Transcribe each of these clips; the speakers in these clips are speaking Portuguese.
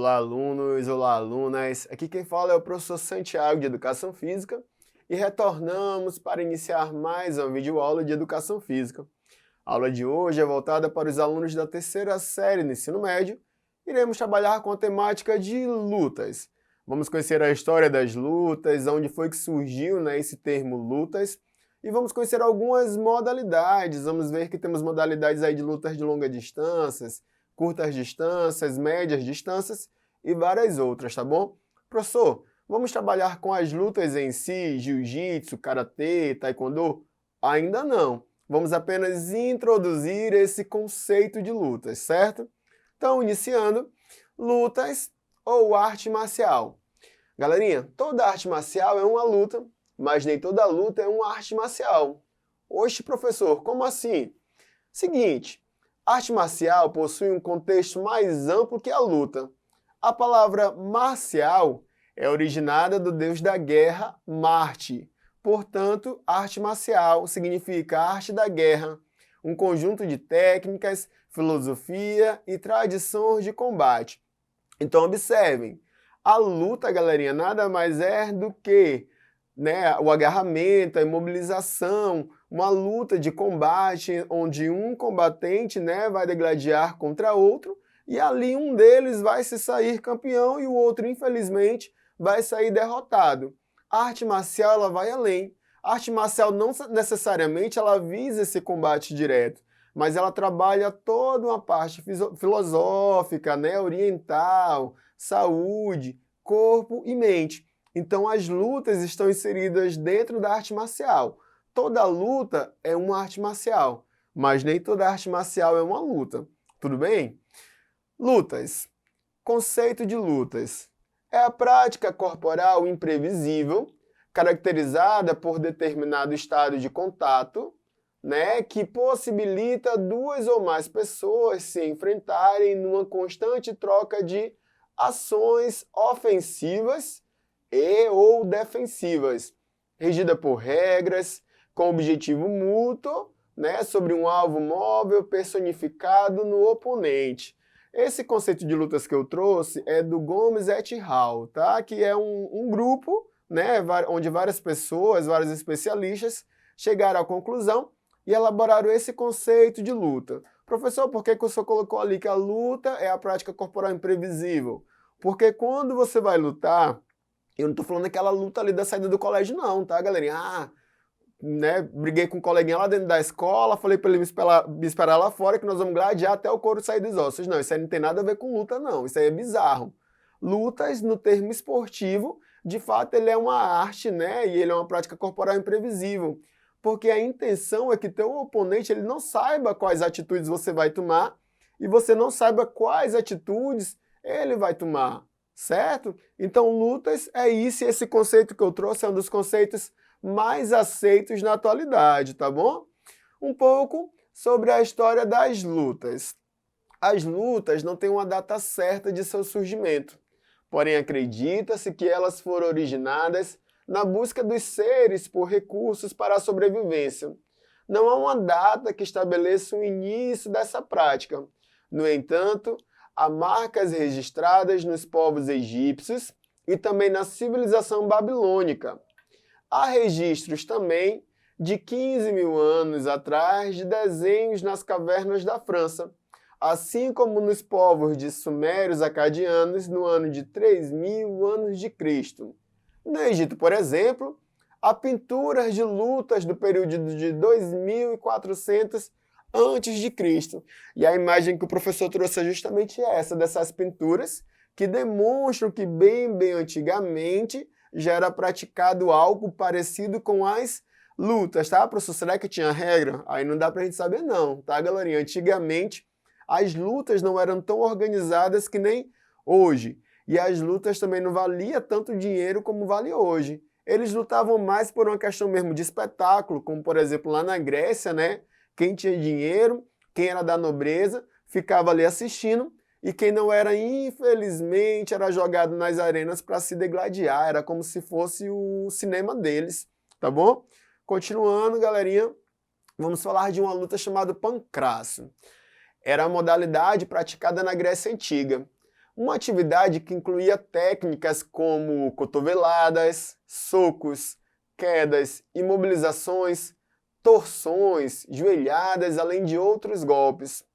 Olá, alunos, olá, alunas. Aqui quem fala é o professor Santiago, de Educação Física, e retornamos para iniciar mais uma videoaula de Educação Física. A aula de hoje é voltada para os alunos da terceira série do ensino médio. Iremos trabalhar com a temática de lutas. Vamos conhecer a história das lutas, onde foi que surgiu, esse termo lutas, e vamos conhecer algumas modalidades. Vamos ver que temos modalidades aí de lutas de longas distâncias, curtas distâncias, médias distâncias e várias outras, tá bom? Professor, vamos trabalhar com as lutas em si, jiu-jitsu, karatê, taekwondo? Ainda não. Vamos apenas introduzir esse conceito de lutas, certo? Então, iniciando, lutas ou arte marcial. Galerinha, toda arte marcial é uma luta, mas nem toda luta é uma arte marcial. Oxe, professor, como assim? Seguinte, arte marcial possui um contexto mais amplo que a luta. A palavra marcial é originada do deus da guerra, Marte. Portanto, arte marcial significa arte da guerra, um conjunto de técnicas, filosofia e tradições de combate. Então, observem, a luta, galerinha, nada mais é do que o agarramento, a imobilização, uma luta de combate onde um combatente vai degladiar contra outro e ali um deles vai se sair campeão e o outro, infelizmente, vai sair derrotado. A arte marcial ela vai além. A arte marcial não necessariamente ela visa esse combate direto, mas ela trabalha toda uma parte filosófica, oriental, saúde, corpo e mente. Então as lutas estão inseridas dentro da arte marcial. Toda luta é uma arte marcial, mas nem toda arte marcial é uma luta. Tudo bem? Lutas. Conceito de lutas. É a prática corporal imprevisível, caracterizada por determinado estado de contato, que possibilita duas ou mais pessoas se enfrentarem numa constante troca de ações ofensivas e ou defensivas, regida por regras, com objetivo mútuo, sobre um alvo móvel personificado no oponente. Esse conceito de lutas que eu trouxe é do Gomes et al., tá? Que é um grupo, onde várias pessoas, vários especialistas chegaram à conclusão e elaboraram esse conceito de luta. Professor, por que o senhor colocou ali que a luta é a prática corporal imprevisível? Porque quando você vai lutar, eu não estou falando daquela luta ali da saída do colégio não, tá, galerinha? Briguei com um coleguinha lá dentro da escola, falei para ele me esperar lá fora que nós vamos gladiar até o couro sair dos ossos. Não, isso aí não tem nada a ver com luta não, isso aí é bizarro. Lutas, no termo esportivo, de fato ele é uma arte, e ele é uma prática corporal imprevisível. Porque a intenção é que teu oponente ele não saiba quais atitudes você vai tomar e você não saiba quais atitudes ele vai tomar, certo? Então, lutas é isso, e esse conceito que eu trouxe é um dos conceitos mais aceitos na atualidade, tá bom? Um pouco sobre a história das lutas. As lutas não têm uma data certa de seu surgimento, porém acredita-se que elas foram originadas na busca dos seres por recursos para a sobrevivência. Não há uma data que estabeleça o início dessa prática. No entanto, há marcas registradas nos povos egípcios e também na civilização babilônica. Há registros também de 15 mil anos atrás de desenhos nas cavernas da França, assim como nos povos de sumérios acadianos no ano de 3.000 anos de Cristo. No Egito, por exemplo, há pinturas de lutas do período de 2400 a.C. E a imagem que o professor trouxe é justamente essa, dessas pinturas, que demonstram que bem antigamente já era praticado algo parecido com as lutas, tá, professor? Será que tinha regra? Aí não dá pra gente saber não, tá, galerinha? Antigamente, as lutas não eram tão organizadas que nem hoje. E as lutas também não valia tanto dinheiro como vale hoje. Eles lutavam mais por uma questão mesmo de espetáculo, como por exemplo lá na Grécia, quem tinha dinheiro, quem era da nobreza, ficava ali assistindo, e quem não era, infelizmente, era jogado nas arenas para se degladiar, era como se fosse o cinema deles, tá bom? Continuando, galerinha, vamos falar de uma luta chamada pancracio. Era a modalidade praticada na Grécia Antiga. Uma atividade que incluía técnicas como cotoveladas, socos, quedas, imobilizações, torções, joelhadas, além de outros golpes.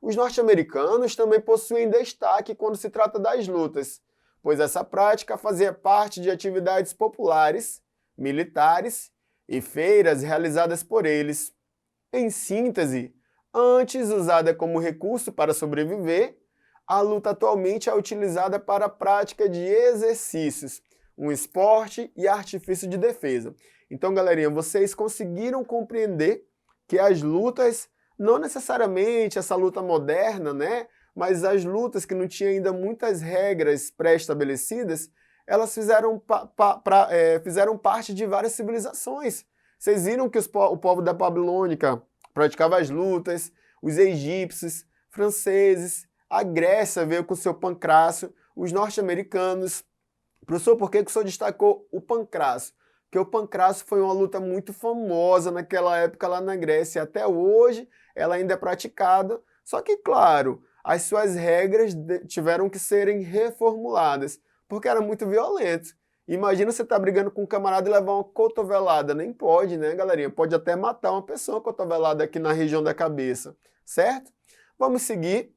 Os norte-americanos também possuem destaque quando se trata das lutas, pois essa prática fazia parte de atividades populares, militares e feiras realizadas por eles. Em síntese, antes usada como recurso para sobreviver, a luta atualmente é utilizada para a prática de exercícios, um esporte e artifício de defesa. Então, galerinha, vocês conseguiram compreender que as lutas, não necessariamente essa luta moderna, né? Mas as lutas que não tinham ainda muitas regras pré-estabelecidas, elas fizeram parte de várias civilizações. Vocês viram que o povo da Babilônica praticava as lutas, os egípcios, franceses, a Grécia veio com o seu pancrácio, os norte-americanos. Professor, por que o senhor destacou o pancrácio? Porque o pancrácio foi uma luta muito famosa naquela época lá na Grécia. Até hoje ela ainda é praticada, só que, claro, as suas regras tiveram que serem reformuladas, porque era muito violento. Imagina você estar brigando com um camarada e levar uma cotovelada. Nem pode, né, galerinha? Pode até matar uma pessoa cotovelada aqui na região da cabeça, certo? Vamos seguir.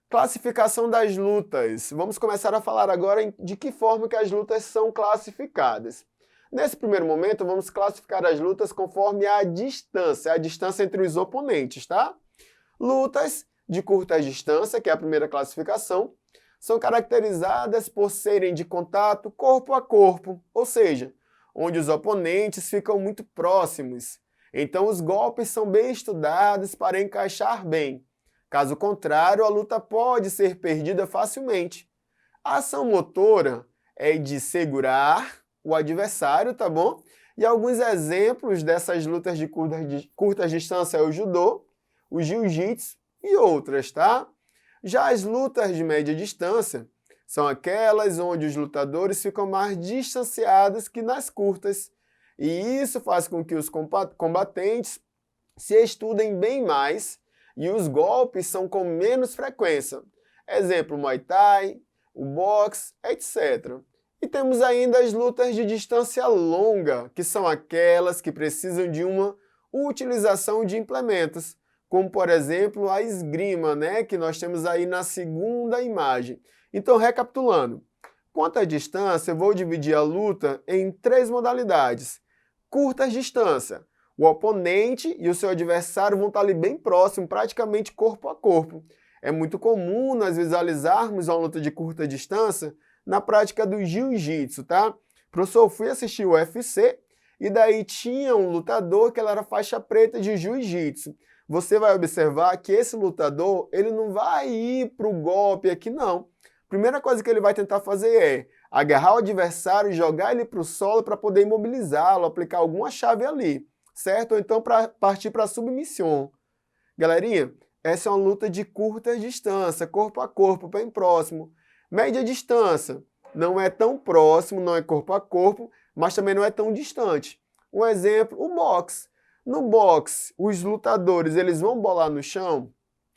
Classificação das lutas. Vamos começar a falar agora de que forma que as lutas são classificadas. Nesse primeiro momento, vamos classificar as lutas conforme a distância entre os oponentes, tá? Lutas de curta distância, que é a primeira classificação, são caracterizadas por serem de contato corpo a corpo, ou seja, onde os oponentes ficam muito próximos. Então, os golpes são bem estudados para encaixar bem. Caso contrário, a luta pode ser perdida facilmente. A ação motora é de segurar o adversário, tá bom? E alguns exemplos dessas lutas de curta distância é o judô, o jiu-jitsu e outras, tá? Já as lutas de média distância são aquelas onde os lutadores ficam mais distanciados que nas curtas. E isso faz com que os combatentes se estudem bem mais e os golpes são com menos frequência. Exemplo, Muay Thai, o boxe, etc. E temos ainda as lutas de distância longa, que são aquelas que precisam de uma utilização de implementos, como, por exemplo, a esgrima, né, que nós temos aí na segunda imagem. Então, recapitulando, quanto à distância, eu vou dividir a luta em 3 modalidades. Curta distância. O oponente e o seu adversário vão estar ali bem próximo, praticamente corpo a corpo. É muito comum nós visualizarmos uma luta de curta distância na prática do jiu-jitsu, tá? Professor, eu fui assistir o UFC e daí tinha um lutador que ele era faixa preta de jiu-jitsu. Você vai observar que esse lutador, ele não vai ir para o golpe aqui, não. A primeira coisa que ele vai tentar fazer é agarrar o adversário e jogar ele para o solo para poder imobilizá-lo, aplicar alguma chave ali, certo? Ou então para partir para a submissão. Galerinha, essa é uma luta de curta distância, corpo a corpo, bem próximo. Média distância, não é tão próximo, não é corpo a corpo, mas também não é tão distante. Um exemplo, o boxe. No boxe, os lutadores, eles vão bolar no chão?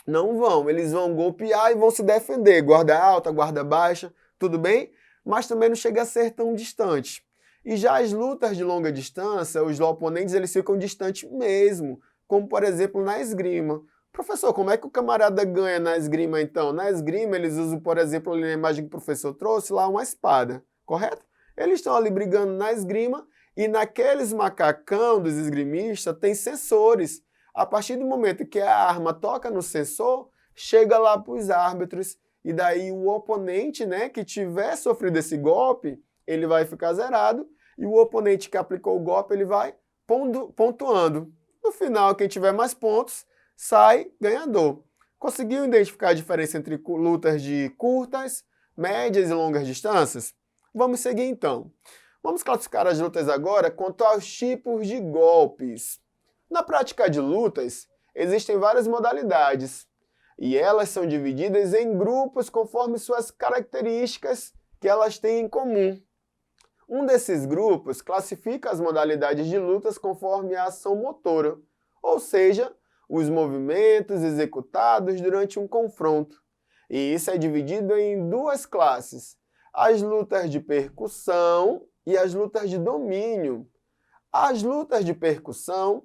Não vão, eles vão golpear e vão se defender, guarda alta, guarda baixa, tudo bem? Mas também não chega a ser tão distante. E já as lutas de longa distância, os oponentes eles ficam distantes mesmo, como por exemplo na esgrima. Professor, como é que o camarada ganha na esgrima então? Na esgrima eles usam, por exemplo, na imagem que o professor trouxe lá, uma espada, correto? Eles estão ali brigando na esgrima e naqueles macacão dos esgrimistas tem sensores. A partir do momento que a arma toca no sensor, chega lá para os árbitros e daí o oponente, né, que tiver sofrido esse golpe, ele vai ficar zerado e o oponente que aplicou o golpe, ele vai pontuando. No final, quem tiver mais pontos, sai ganhador. Conseguiu identificar a diferença entre lutas de curtas, médias e longas distâncias? Vamos seguir então. Vamos classificar as lutas agora quanto aos tipos de golpes. Na prática de lutas, existem várias modalidades e elas são divididas em grupos conforme suas características que elas têm em comum. Um desses grupos classifica as modalidades de lutas conforme a ação motora, ou seja, os movimentos executados durante um confronto. E isso é dividido em duas classes: as lutas de percussão e as lutas de domínio. As lutas de percussão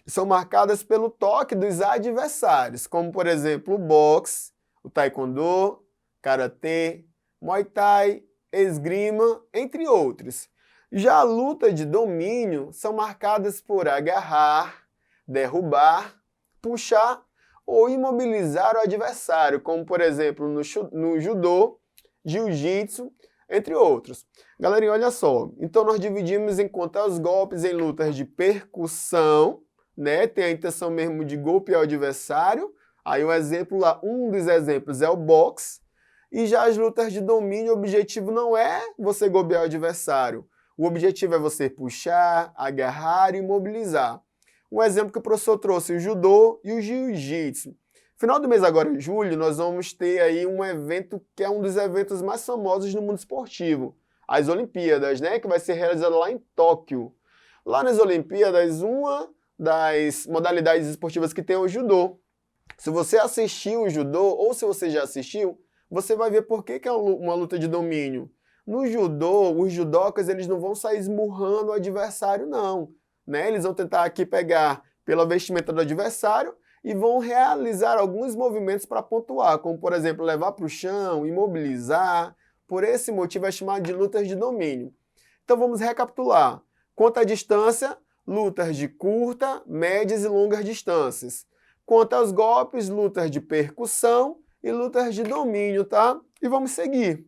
são marcadas pelo toque dos adversários, como, por exemplo, o boxe, o taekwondo, karatê, muay thai, esgrima, entre outros. Já a luta de domínio são marcadas por agarrar, derrubar, puxar ou imobilizar o adversário, como, por exemplo, no judô, jiu-jitsu, entre outros. Galerinha, olha só, então nós dividimos em conta os golpes em lutas de percussão, né? Tem a intenção mesmo de golpear o adversário. Aí o exemplo lá, um dos exemplos é o boxe. E já as lutas de domínio, o objetivo não é você golpear o adversário. O objetivo é você puxar, agarrar e imobilizar. Um exemplo que o professor trouxe, o judô e o jiu-jitsu. Final do mês agora, em julho, nós vamos ter aí um evento que é um dos eventos mais famosos no mundo esportivo. As Olimpíadas, né? Que vai ser realizada lá em Tóquio. Lá nas Olimpíadas, uma das modalidades esportivas que tem é o judô. Se você assistiu o judô, ou se você já assistiu, você vai ver por que é uma luta de domínio. No judô, os judocas eles não vão sair esmurrando o adversário, não. Né? Eles vão tentar aqui pegar pela vestimenta do adversário e vão realizar alguns movimentos para pontuar, como, por exemplo, levar para o chão, imobilizar. Por esse motivo é chamado de lutas de domínio. Então vamos recapitular. Quanto à distância, lutas de curta, médias e longas distâncias. Quanto aos golpes, lutas de percussão e lutas de domínio, tá? E vamos seguir.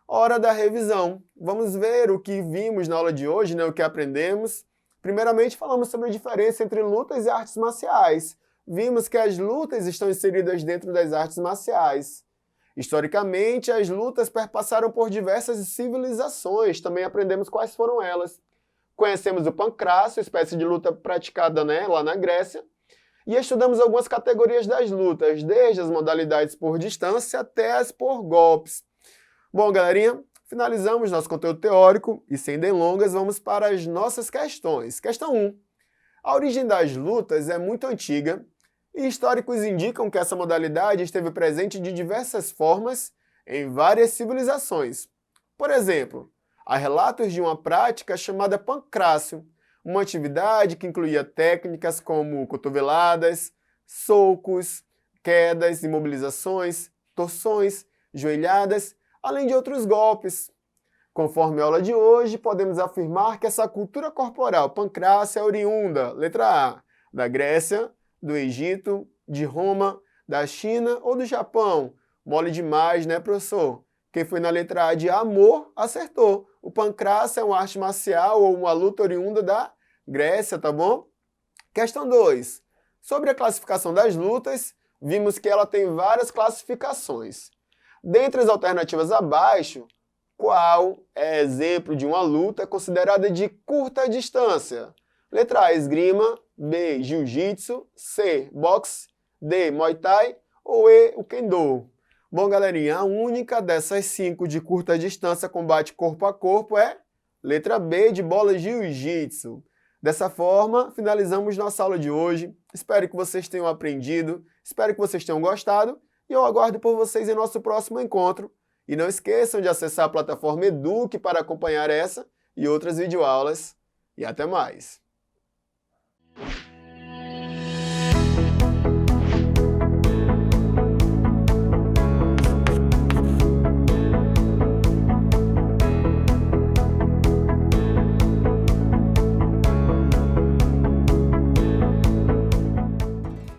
Hora da revisão. Vamos ver o que vimos na aula de hoje, né? O que aprendemos. Primeiramente, falamos sobre a diferença entre lutas e artes marciais. Vimos que as lutas estão inseridas dentro das artes marciais. Historicamente, as lutas perpassaram por diversas civilizações. Também aprendemos quais foram elas. Conhecemos o pancrácio, espécie de luta praticada, né, lá na Grécia. E estudamos algumas categorias das lutas, desde as modalidades por distância até as por golpes. Bom, galerinha, finalizamos nosso conteúdo teórico e, sem delongas, vamos para as nossas questões. Questão 1. A origem das lutas é muito antiga e históricos indicam que essa modalidade esteve presente de diversas formas em várias civilizações. Por exemplo, há relatos de uma prática chamada pancrácio, uma atividade que incluía técnicas como cotoveladas, socos, quedas, imobilizações, torções, joelhadas, além de outros golpes. Conforme a aula de hoje, podemos afirmar que essa cultura corporal pancrácia é oriunda, letra A, da Grécia, do Egito, de Roma, da China ou do Japão. Mole demais, né, professor? Quem foi na letra A de amor, acertou. O pancrácio é uma arte marcial ou uma luta oriunda da Grécia, tá bom? Questão 2. Sobre a classificação das lutas, vimos que ela tem várias classificações. Dentre as alternativas abaixo, qual é exemplo de uma luta considerada de curta distância? Letra A, esgrima, B, jiu-jitsu, C, boxe, D, muay thai ou E, o kendo? Bom, galerinha, a única dessas 5 de curta distância combate corpo a corpo é letra B, de bola jiu-jitsu. Dessa forma, finalizamos nossa aula de hoje. Espero que vocês tenham aprendido, espero que vocês tenham gostado e eu aguardo por vocês em nosso próximo encontro. E não esqueçam de acessar a plataforma Eduque para acompanhar essa e outras videoaulas. E até mais!